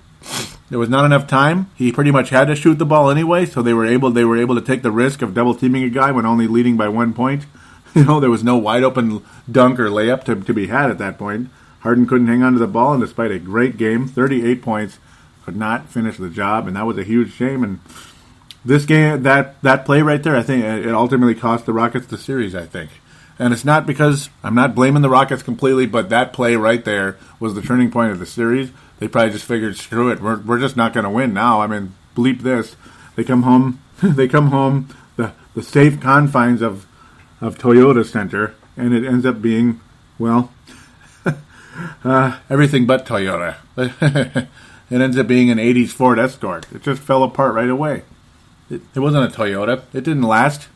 There was not enough time. He pretty much had to shoot the ball anyway, so they were able to take the risk of double teaming a guy when only leading by 1 point. There was no wide open dunk or layup to be had at that point. Harden couldn't hang on to the ball, and despite a great game, 38 points, could not finish the job, and that was a huge shame. And this game, that play right there, I think it ultimately cost the Rockets the series, I think. And it's not because I'm not blaming the Rockets completely, but that play right there was the turning point of the series. They probably just figured, screw it, we're just not going to win now. I mean, bleep this. They come home, the safe confines of Toyota Center, and it ends up being, everything but Toyota. It ends up being an 80s Ford Escort. It just fell apart right away. It wasn't a Toyota. It didn't last.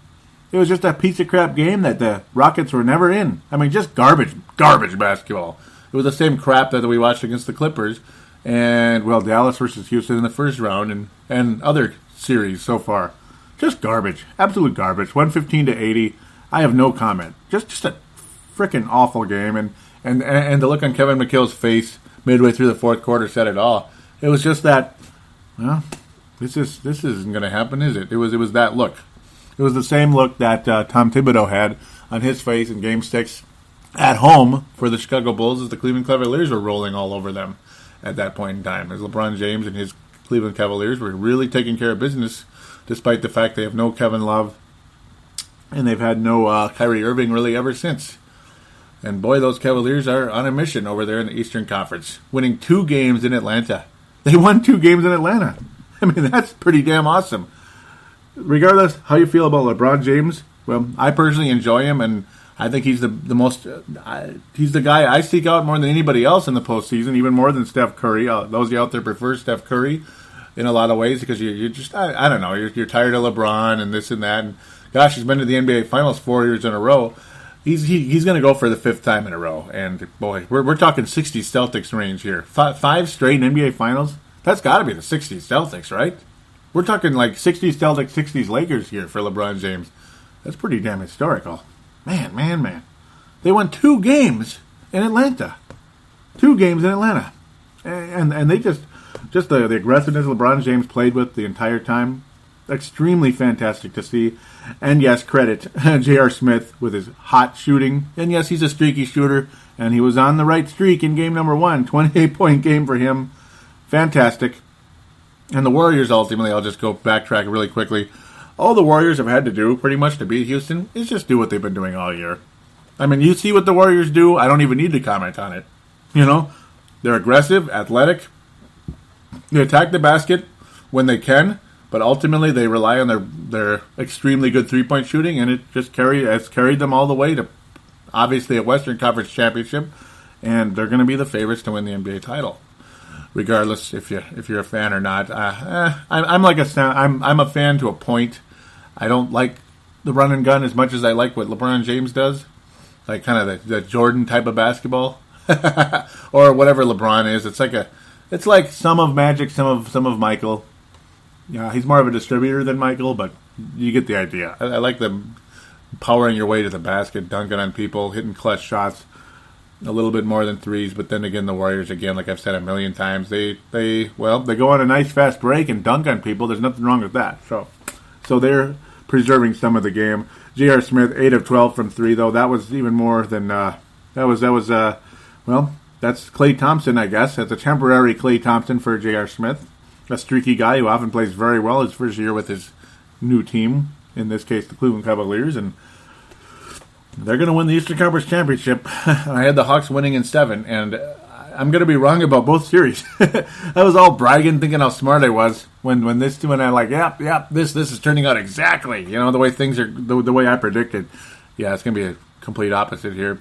It was just a piece of crap game that the Rockets were never in. I mean, just garbage basketball. It was the same crap that we watched against the Clippers and, Dallas versus Houston in the first round and other series so far. Just garbage. Absolute garbage. 115-80. I have no comment. Just a freaking awful game, and the look on Kevin McHale's face midway through the fourth quarter said it all. It was just that, well, this isn't going to happen, is it? It was that look. It was the same look that Tom Thibodeau had on his face in Game 6 at home for the Chicago Bulls as the Cleveland Cavaliers were rolling all over them at that point in time. As LeBron James and his Cleveland Cavaliers were really taking care of business, despite the fact they have no Kevin Love and they've had no Kyrie Irving really ever since. And boy, those Cavaliers are on a mission over there in the Eastern Conference, winning 2 games in Atlanta. They won 2 games in Atlanta. I mean, that's pretty damn awesome. Regardless how you feel about LeBron James, well, I personally enjoy him, and I think he's the most. He's the guy I seek out more than anybody else in the postseason, even more than Steph Curry. Those of you out there prefer Steph Curry in a lot of ways because you're just I don't know, you're tired of LeBron and this and that. And gosh, he's been to the NBA Finals 4 years in a row. He's going to go for the 5th time in a row. And boy, we're talking 60 Celtics range here. 5 straight NBA Finals. That's got to be the 60 Celtics, right? We're talking like 60s Celtics, 60s Lakers here for LeBron James. That's pretty damn historical. Man. They won 2 games in Atlanta. 2 games in Atlanta. And they just the aggressiveness LeBron James played with the entire time, extremely fantastic to see. And yes, credit J.R. Smith with his hot shooting. And yes, he's a streaky shooter. And he was on the right streak in game number 1. 28-point game for him. Fantastic. And the Warriors ultimately, I'll just go backtrack really quickly. All the Warriors have had to do pretty much to beat Houston is just do what they've been doing all year. I mean, you see what the Warriors do. I don't even need to comment on it. You know, they're aggressive, athletic. They attack the basket when they can, but ultimately they rely on their extremely good three-point shooting, and it just has carried them all the way to obviously a Western Conference championship, and they're going to be the favorites to win the NBA title, regardless if you're a fan or not. I'm a fan to a point. I don't like the run and gun as much as I like what LeBron James does, like kind of the Jordan type of basketball, or whatever LeBron is. It's like some of Magic, some of Michael. Yeah, he's more of a distributor than Michael, but you get the idea. I like them powering your way to the basket, dunking on people, hitting clutch shots, a little bit more than threes. But then again, the Warriors, again, like I've said a million times, they go on a nice fast break and dunk on people. There's nothing wrong with that. So they're preserving some of the game. J.R. Smith, 8 of 12 from 3, though. That was even more than that's Klay Thompson, I guess. That's a temporary Klay Thompson for J.R. Smith, a streaky guy who often plays very well his first year with his new team, in this case the Cleveland Cavaliers, and they're going to win the Eastern Conference Championship. I had the Hawks winning in 7, and I'm going to be wrong about both series. I was all bragging, thinking how smart I was when I'm like, yep, this is turning out exactly, the way things are, the way I predicted. Yeah, it's going to be a complete opposite here.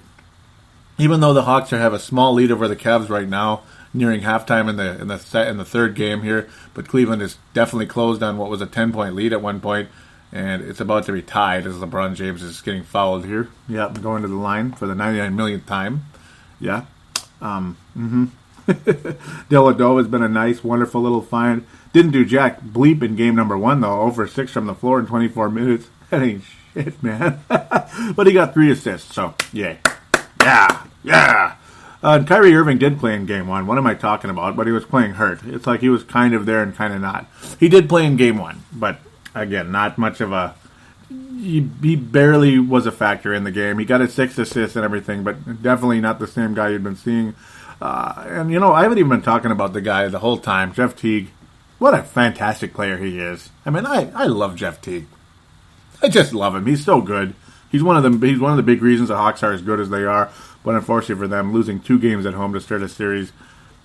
Even though the Hawks have a small lead over the Cavs right now, nearing halftime in the third game here, but Cleveland is definitely closed on what was a 10-point lead at one point, and it's about to be tied as LeBron James is getting fouled here. Yeah, going to the line for the 99 millionth time. Yeah. Deladova has been a nice, wonderful little find. Didn't do jack bleep in game number 1, though. 0 for 6 from the floor in 24 minutes. That ain't shit, man. But he got 3 assists, so yay. Yeah. Kyrie Irving did play in game 1. What am I talking about? But he was playing hurt. It's like he was kind of there and kind of not. He did play in game 1, but again, not much of a... He barely was a factor in the game. He got his 6 assists and everything, but definitely not the same guy you'd been seeing. And I haven't even been talking about the guy the whole time, Jeff Teague. What a fantastic player he is. I mean, I love Jeff Teague. I just love him. He's so good. He's one of the big reasons the Hawks are as good as they are. But unfortunately for them, losing 2 games at home to start a series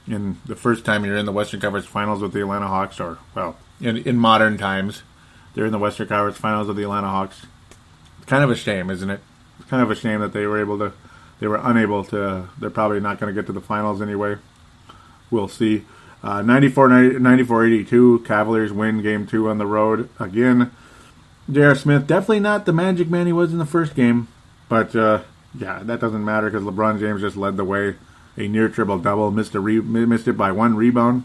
in the first time you're in the Western Conference Finals with the Atlanta Hawks, or, well, in modern times, they're in the Western Conference Finals with the Atlanta Hawks. It's kind of a shame, isn't it? It's kind of a shame that they were unable to, they're probably not going to get to the finals anyway. We'll see. 94-82, Cavaliers win game 2 on the road. Again, J.R. Smith, definitely not the magic man he was in the first game, but, yeah, that doesn't matter because LeBron James just led the way. A near triple-double, missed it by 1 rebound.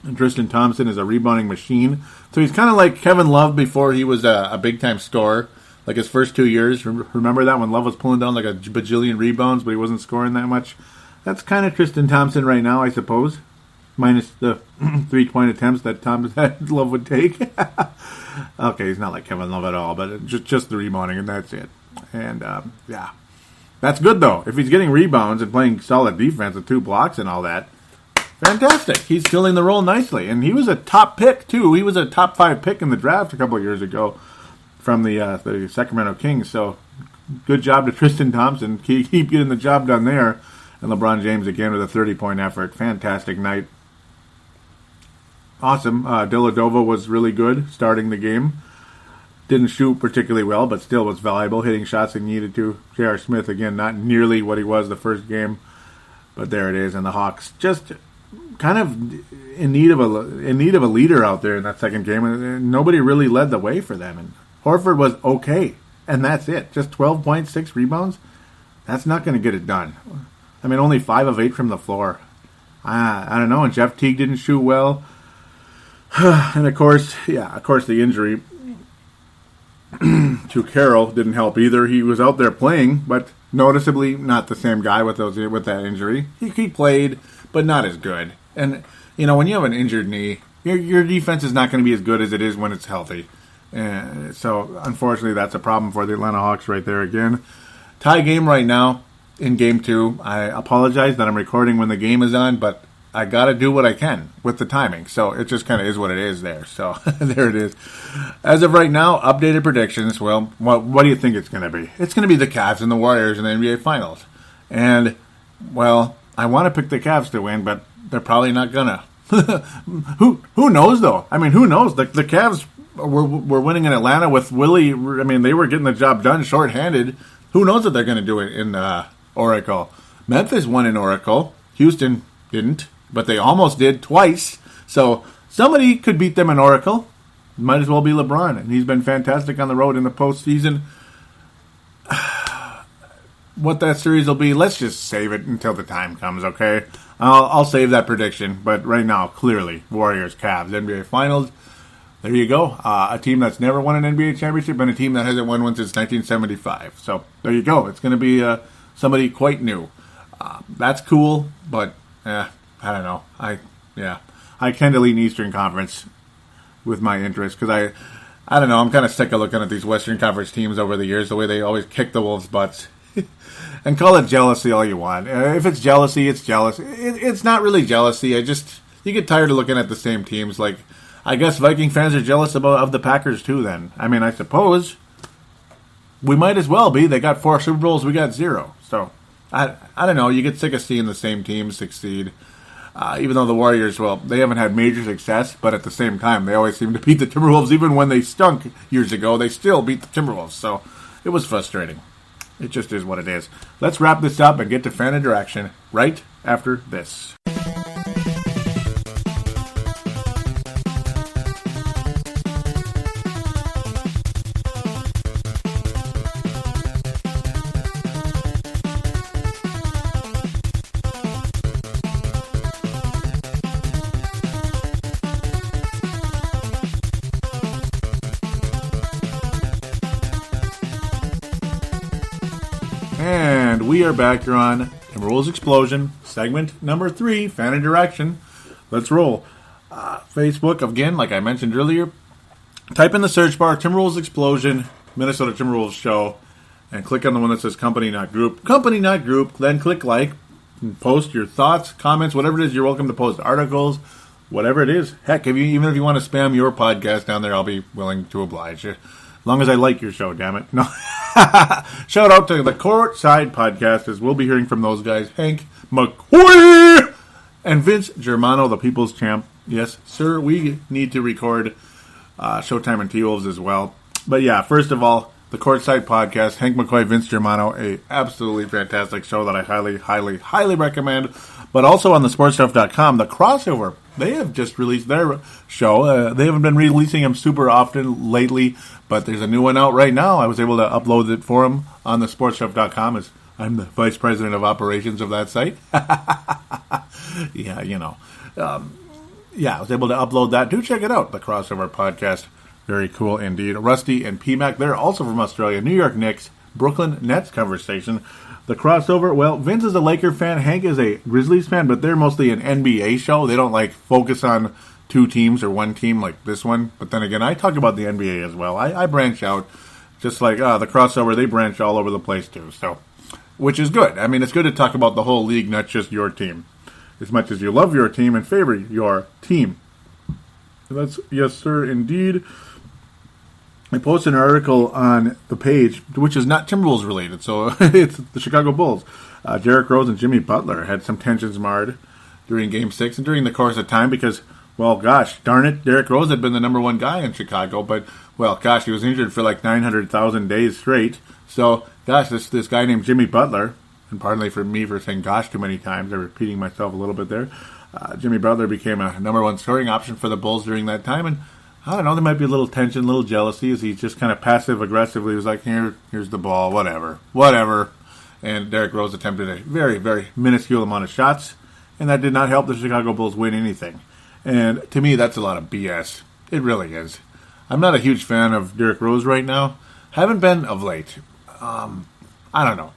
And Tristan Thompson is a rebounding machine. So he's kind of like Kevin Love before he was a big-time scorer. like his first 2 years. Remember that when Love was pulling down like a bajillion rebounds, but he wasn't scoring that much? That's kind of Tristan Thompson right now, I suppose. Minus the 3-point attempts that Love would take. Okay, he's not like Kevin Love at all, but just the rebounding, and that's it. And, yeah. That's good, though. If he's getting rebounds and playing solid defense with 2 blocks and all that, fantastic. He's filling the role nicely. And he was a top pick, too. He was a top 5 pick in the draft a couple of years ago from the Sacramento Kings. So, good job to Tristan Thompson. Keep getting the job done there. And LeBron James again with a 30-point effort. Fantastic night. Awesome. Dellavedova was really good starting the game. Didn't shoot particularly well, but still was valuable, hitting shots he needed to. J.R. Smith, again, not nearly what he was the first game, but there it is. And the Hawks just kind of in need of a leader out there in that second game, and nobody really led the way for them. And Horford was okay, and that's it. Just 12 points, 6 rebounds. That's not going to get it done. I mean, only 5 of 8 from the floor. I don't know. And Jeff Teague didn't shoot well. And of course, the injury to Carroll didn't help either. He was out there playing, but noticeably not the same guy with that injury. He played, but not as good. And when you have an injured knee, your defense is not going to be as good as it is when it's healthy. So unfortunately, that's a problem for the Atlanta Hawks right there again. Tie game right now in Game 2. I apologize that I'm recording when the game is on, but I got to do what I can with the timing. So it just kind of is what it is there. So there it is. As of right now, updated predictions. Well, what do you think it's going to be? It's going to be the Cavs and the Warriors in the NBA Finals. And, well, I want to pick the Cavs to win, but they're probably not going to. Who knows, though? I mean, who knows? The Cavs were winning in Atlanta with Willie. I mean, they were getting the job done shorthanded. Who knows what they're going to do in Oracle? Memphis won in Oracle. Houston didn't. But they almost did twice. So somebody could beat them in Oracle. Might as well be LeBron. And he's been fantastic on the road in the postseason. What that series will be, let's just save it until the time comes, okay? I'll save that prediction. But right now, clearly, Warriors, Cavs, NBA Finals. There you go. A team that's never won an NBA championship and a team that hasn't won one since 1975. So there you go. It's going to be somebody quite new. That's cool, but I don't know. I tend to lean Eastern Conference with my interest because I don't know. I'm kind of sick of looking at these Western Conference teams over the years, the way they always kick the Wolves' butts. And call it jealousy all you want. If it's jealousy, it's jealousy. It's not really jealousy. You get tired of looking at the same teams. Like, I guess Viking fans are jealous of the Packers too then. I mean, I suppose we might as well be. They got 4 Super Bowls, we got 0. So, I don't know. You get sick of seeing the same teams succeed. Even though the Warriors, well, they haven't had major success, but at the same time, they always seem to beat the Timberwolves. Even when they stunk years ago, they still beat the Timberwolves. So it was frustrating. It just is what it is. Let's wrap this up and get to fan interaction right after this. And we are back here on Timberwolves Explosion, segment number 3, fan interaction. Let's roll. Facebook, again, like I mentioned earlier, type in the search bar, Timberwolves Explosion, Minnesota Timberwolves Show, and click on the one that says Company Not Group. Company Not Group, then click like, and post your thoughts, comments, whatever it is. You're welcome to post articles, whatever it is. Heck, even if you want to spam your podcast down there, I'll be willing to oblige you. As long as I like your show, damn it. No. Shout out to the Courtside Podcast, as we'll be hearing from those guys, Hank McCoy and Vince Germano, the People's Champ. Yes, sir, we need to record Showtime and T-Wolves as well. But yeah, first of all, the Courtside Podcast, Hank McCoy, Vince Germano, a absolutely fantastic show that I highly, highly, highly recommend. But also on the sportstuff.com, the Crossover, they have just released their show. They haven't been releasing them super often lately, but there's a new one out right now. I was able to upload it for them on the sportstuff.com as I'm the vice president of operations of that site. Yeah, I was able to upload that. Do check it out, the Crossover Podcast. Very cool indeed. Rusty and PMAC, they're also from Australia. New York Knicks, Brooklyn Nets conversation. The crossover, well, Vince is a Laker fan, Hank is a Grizzlies fan, but they're mostly an NBA show. They don't focus on two teams or one team like this one. But then again, I talk about the NBA as well. I branch out, just like the crossover, they branch all over the place too. So, which is good. I mean, it's good to talk about the whole league, not just your team. As much as you love your team and favor your team. That's, yes, sir, indeed. I posted an article on the page, which is not Timberwolves related, so it's the Chicago Bulls. Derrick Rose and Jimmy Butler had some tensions marred during Game 6 and during the course of time because, well, gosh, darn it, Derrick Rose had been the number one guy in Chicago, but, well, gosh, he was injured for 900,000 days straight. So, gosh, this guy named Jimmy Butler, and pardon for me for saying gosh too many times, I'm repeating myself a little bit there, Jimmy Butler became a number one scoring option for the Bulls during that time, and I don't know, there might be a little tension, a little jealousy as he just kind of passive-aggressively was like, here's the ball, whatever. And Derrick Rose attempted a very, very minuscule amount of shots, and that did not help the Chicago Bulls win anything. And to me, that's a lot of BS. It really is. I'm not a huge fan of Derrick Rose right now. Haven't been of late. I don't know.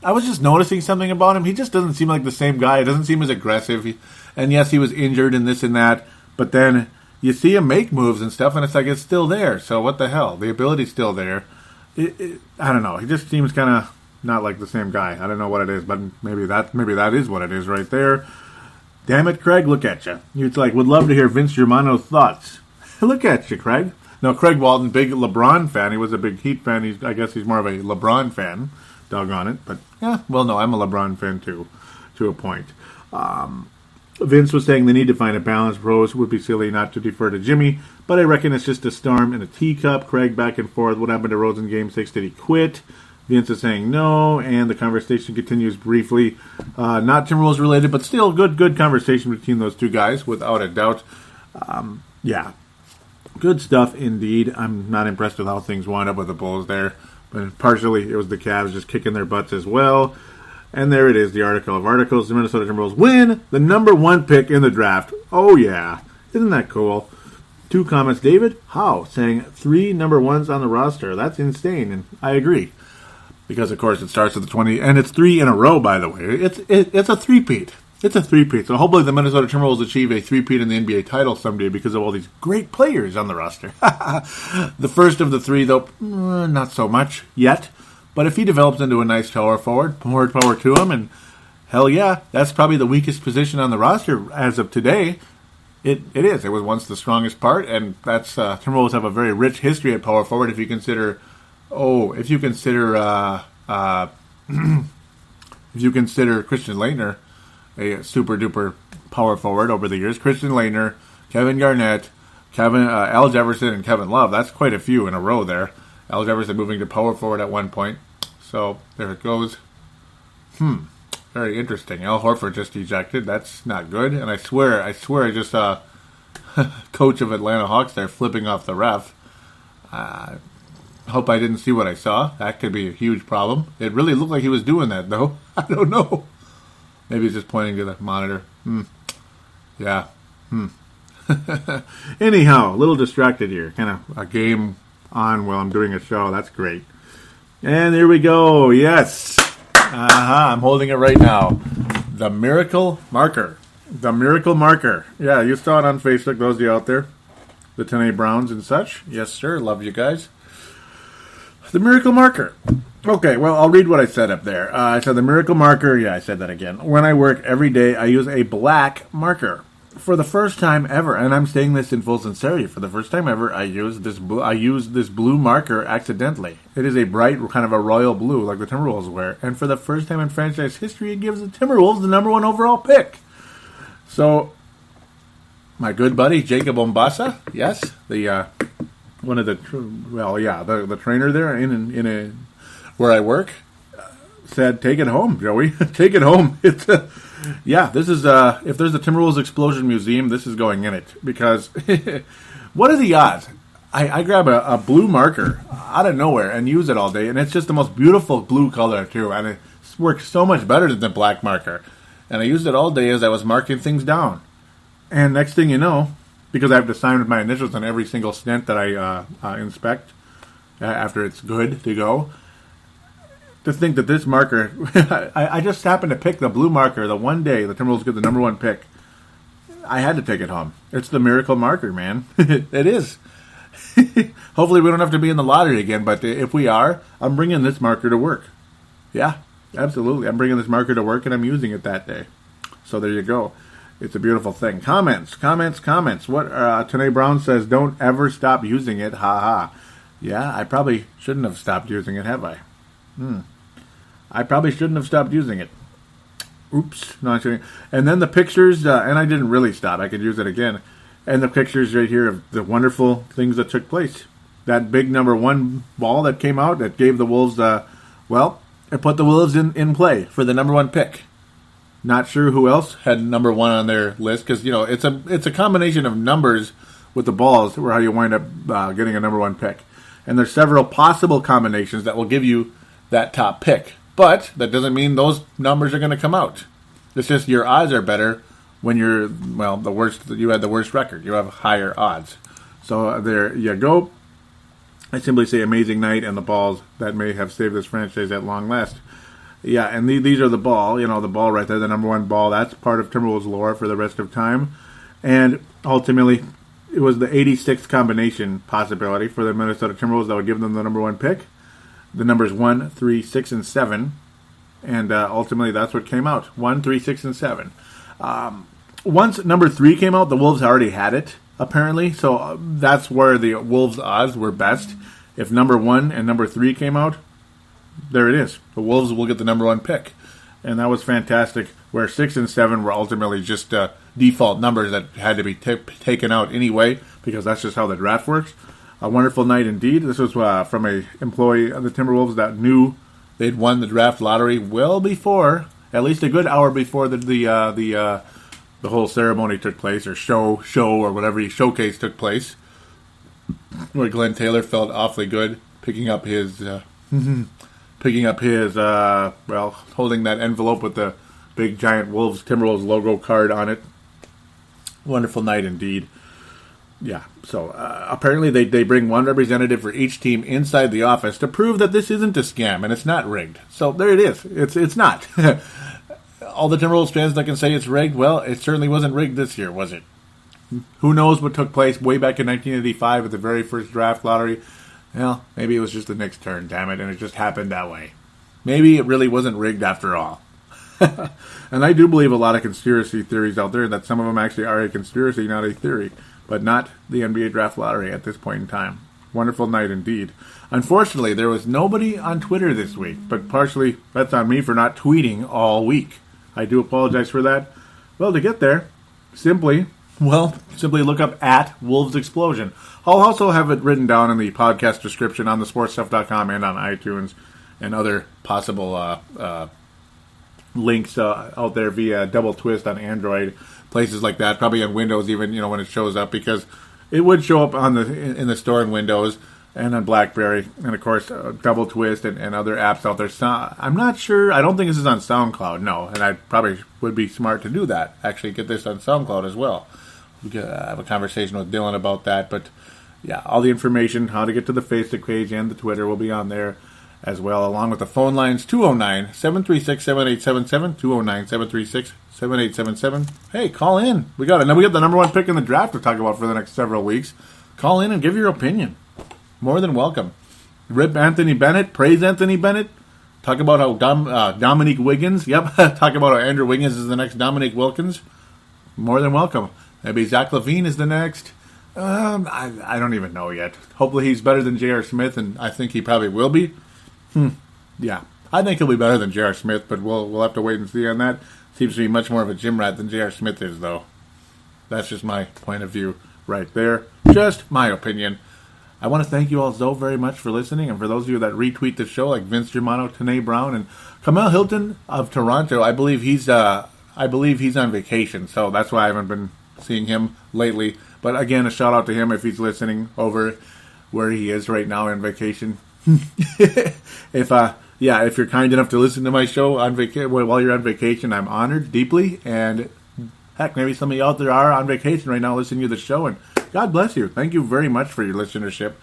I was just noticing something about him. He just doesn't seem like the same guy. He doesn't seem as aggressive. And yes, he was injured and this and that, but then you see him make moves and stuff, and it's like it's still there. So what the hell? The ability's still there. I don't know. He just seems kind of not like the same guy. I don't know what it is, but maybe that is what it is right there. Damn it, Craig, look at you. You're like, would love to hear Vince Germano's thoughts. Look at you, Craig. No, Craig Walton, big LeBron fan. He was a big Heat fan. I guess he's more of a LeBron fan. Doggone it. But, yeah, well, no, I'm a LeBron fan, too, to a point. Vince was saying they need to find a balance. Rose would be silly not to defer to Jimmy, but I reckon it's just a storm in a teacup. Craig back and forth. What happened to Rose in Game 6? Did he quit? Vince is saying no, and the conversation continues briefly. Not Timberwolves related, but still good conversation between those two guys, without a doubt. Yeah, good stuff indeed. I'm not impressed with how things wound up with the Bulls there, but partially it was the Cavs just kicking their butts as well. And there it is, the article of articles. The Minnesota Timberwolves win the number one pick in the draft. Oh, yeah. Isn't that cool? 2 comments. David, how? Saying 3 number ones on the roster. That's insane, and I agree. Because, of course, it starts with the 20, and it's 3 in a row, by the way. It's a three-peat. It's a three-peat. So hopefully the Minnesota Timberwolves achieve a three-peat in the NBA title someday because of all these great players on the roster. The first of the 3, though, not so much yet. But if he develops into a nice power forward, more power to him, and hell yeah, that's probably the weakest position on the roster as of today. It is. It was once the strongest part, and that's Timberwolves have a very rich history at power forward. If you consider Christian Laettner a super duper power forward over the years, Christian Laettner, Kevin Garnett, Al Jefferson, and Kevin Love. That's quite a few in a row there. Al Jefferson moving to power forward at one point. So, there it goes. Very interesting. Al Horford just ejected. That's not good. And I swear I just saw coach of Atlanta Hawks there flipping off the ref. Hope I didn't see what I saw. That could be a huge problem. It really looked like he was doing that, though. I don't know. Maybe he's just pointing to the monitor. Yeah. Anyhow, a little distracted here. Kind of a game on while I'm doing a show. That's great. And here we go. Yes. I'm holding it right now. The Miracle Marker. The Miracle Marker. Yeah, you saw it on Facebook, those of you out there. The Tennessee Browns and such. Yes, sir. Love you guys. The Miracle Marker. Okay, well, I'll read what I said up there. I said the Miracle Marker. Yeah, I said that again. When I work every day, I use a black marker. For the first time ever, and I'm saying this in full sincerity, for the first time ever, I used this blue marker accidentally. It is a bright, kind of a royal blue, like the Timberwolves wear. And for the first time in franchise history, it gives the Timberwolves the number 1 overall pick. So, my good buddy, Jacob Ombasa, yes, the trainer there in where I work, said, take it home, Joey. Take it home. This is, if there's a Timberwolves Explosion Museum, this is going in it. Because, what are the odds? I grab a blue marker out of nowhere and use it all day, and it's just the most beautiful blue color, too. And it works so much better than the black marker. And I used it all day as I was marking things down. And next thing you know, because I have to sign with my initials on every single stent that I inspect after it's good to go. To think that this marker, I just happened to pick the blue marker the one day the Timberwolves get the number 1 pick. I had to take it home. It's the miracle marker, man. It is. Hopefully we don't have to be in the lottery again, but if we are, I'm bringing this marker to work. Yeah, absolutely. I'm bringing this marker to work, and I'm using it that day. So there you go. It's a beautiful thing. Comments. What Tanae Brown says, don't ever stop using it. Ha ha. Yeah, I probably shouldn't have stopped using it, have I? I probably shouldn't have stopped using it. Oops. No, I'm kidding. And then the pictures, and I didn't really stop. I could use it again. And the pictures right here of the wonderful things that took place. That big number 1 ball that came out that gave the Wolves, it put the Wolves in play for the number 1 pick. Not sure who else had number 1 on their list because, it's a combination of numbers with the balls where how you wind up getting a number 1 pick. And there's several possible combinations that will give you that top pick. But that doesn't mean those numbers are going to come out. It's just your odds are better when you're, you had the worst record. You have higher odds. So there you go. I simply say amazing night and the balls that may have saved this franchise at long last. Yeah, and these are the ball, the ball right there, the number 1 ball. That's part of Timberwolves lore for the rest of time. And ultimately, it was the 86th combination possibility for the Minnesota Timberwolves that would give them the number 1 pick. The numbers 1, 3, 6, and 7. And ultimately, that's what came out. 1, 3, 6, and 7. Once number 3 came out, the Wolves already had it, apparently. So that's where the Wolves' odds were best. If number 1 and number 3 came out, there it is. The Wolves will get the number 1 pick. And that was fantastic, where 6 and 7 were ultimately just default numbers that had to be taken out anyway, because that's just how the draft works. A wonderful night indeed. This was from a employee of the Timberwolves that knew they'd won the draft lottery well before, at least a good hour before the whole ceremony took place, or show or whatever showcase took place, where Glenn Taylor felt awfully good picking up his holding that envelope with the big giant Timberwolves logo card on it. Wonderful night indeed. Yeah, so apparently they bring one representative for each team inside the office to prove that this isn't a scam and it's not rigged. So there it is. It's not. All the Timberwolves fans that can say it's rigged, well, it certainly wasn't rigged this year, was it? Who knows what took place way back in 1985 at the very first draft lottery? Well, maybe it was just the Knicks' turn, damn it, and it just happened that way. Maybe it really wasn't rigged after all. And I do believe a lot of conspiracy theories out there, that some of them actually are a conspiracy, not a theory. But not the NBA draft lottery at this point in time. Wonderful night indeed. Unfortunately, there was nobody on Twitter this week, but partially that's on me for not tweeting all week. I do apologize for that. Well, to get there, simply look up at Wolves Explosion. I'll also have it written down in the podcast description on thesportstuff.com and on iTunes and other possible links out there via Double Twist on Android. Places like that, probably on Windows even, when it shows up, because it would show up in the store in Windows and on BlackBerry, and of course Double Twist and other apps out there. I'm not sure. I don't think this is on SoundCloud. No, and I probably would be smart to do that. Actually, get this on SoundCloud as well. We could have a conversation with Dylan about that. But yeah, all the information, how to get to the Facebook page and the Twitter will be on there as well, along with the phone lines 209-736-7877, 209-736-7877. Hey, call in. We got the number 1 pick in the draft to talk about for the next several weeks. Call in and give your opinion. More than welcome. Rip Anthony Bennett, praise Anthony Bennett. Talk about how Dominique Wiggins, talk about how Andrew Wiggins is the next Dominique Wilkins. More than welcome. Maybe Zach LaVine is the next. I don't even know yet. Hopefully he's better than J.R. Smith, and I think he probably will be. Yeah, I think he'll be better than J.R. Smith, but we'll have to wait and see on that. Seems to be much more of a gym rat than J.R. Smith is, though. That's just my point of view right there. Just my opinion. I want to thank you all so very much for listening, and for those of you that retweet the show, like Vince Germano, Tanae Brown, and Kamel Hilton of Toronto. I believe he's on vacation, so that's why I haven't been seeing him lately. But again, a shout out to him if he's listening over where he is right now on vacation. If you're kind enough to listen to my show on while you're on vacation, I'm honored deeply, and Heck, maybe some of you out there are on vacation right now listening to the show, and God bless you. Thank you very much for your listenership.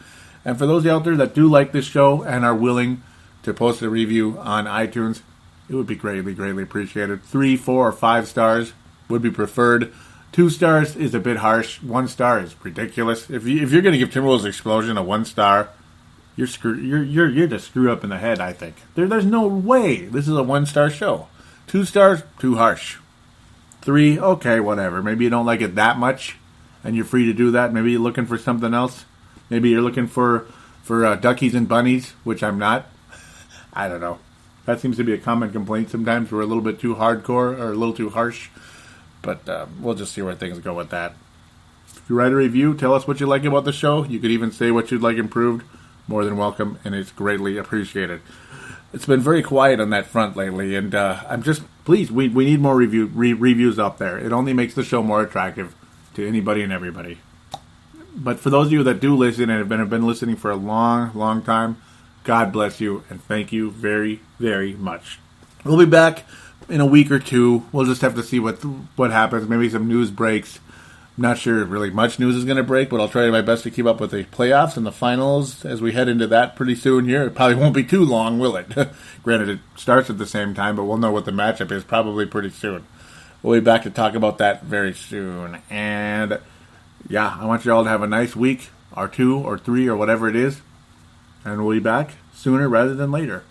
And for those out there that do like this show and are willing to post a review on iTunes, it would be greatly, greatly appreciated. 3, 4, or 5 stars would be preferred. 2 stars is a bit harsh. 1 star is ridiculous. If you're going to give Timberwolves Explosion a 1 star, you're just screwed up in the head, I think. There's no way this is a 1-star show. 2 stars, too harsh. 3, okay, whatever. Maybe you don't like it that much, and you're free to do that. Maybe you're looking for something else. Maybe you're looking for duckies and bunnies, which I'm not. I don't know. That seems to be a common complaint sometimes. We're a little bit too hardcore or a little too harsh. But we'll just see where things go with that. If you write a review, tell us what you like about the show. You could even say what you'd like improved. More than welcome, and it's greatly appreciated. It's been very quiet on that front lately, and I'm just, please, we need more reviews up there. It only makes the show more attractive to anybody and everybody. But for those of you that do listen and have been listening for a long, long time, God bless you, and thank you very, very much. We'll be back in a week or two. We'll just have to see what happens. Maybe some news breaks. I'm not sure if really much news is going to break, but I'll try my best to keep up with the playoffs and the finals as we head into that pretty soon here. It probably won't be too long, will it? Granted, it starts at the same time, but we'll know what the matchup is probably pretty soon. We'll be back to talk about that very soon. And yeah, I want you all to have a nice week, or 2 or 3 or whatever it is. And we'll be back sooner rather than later.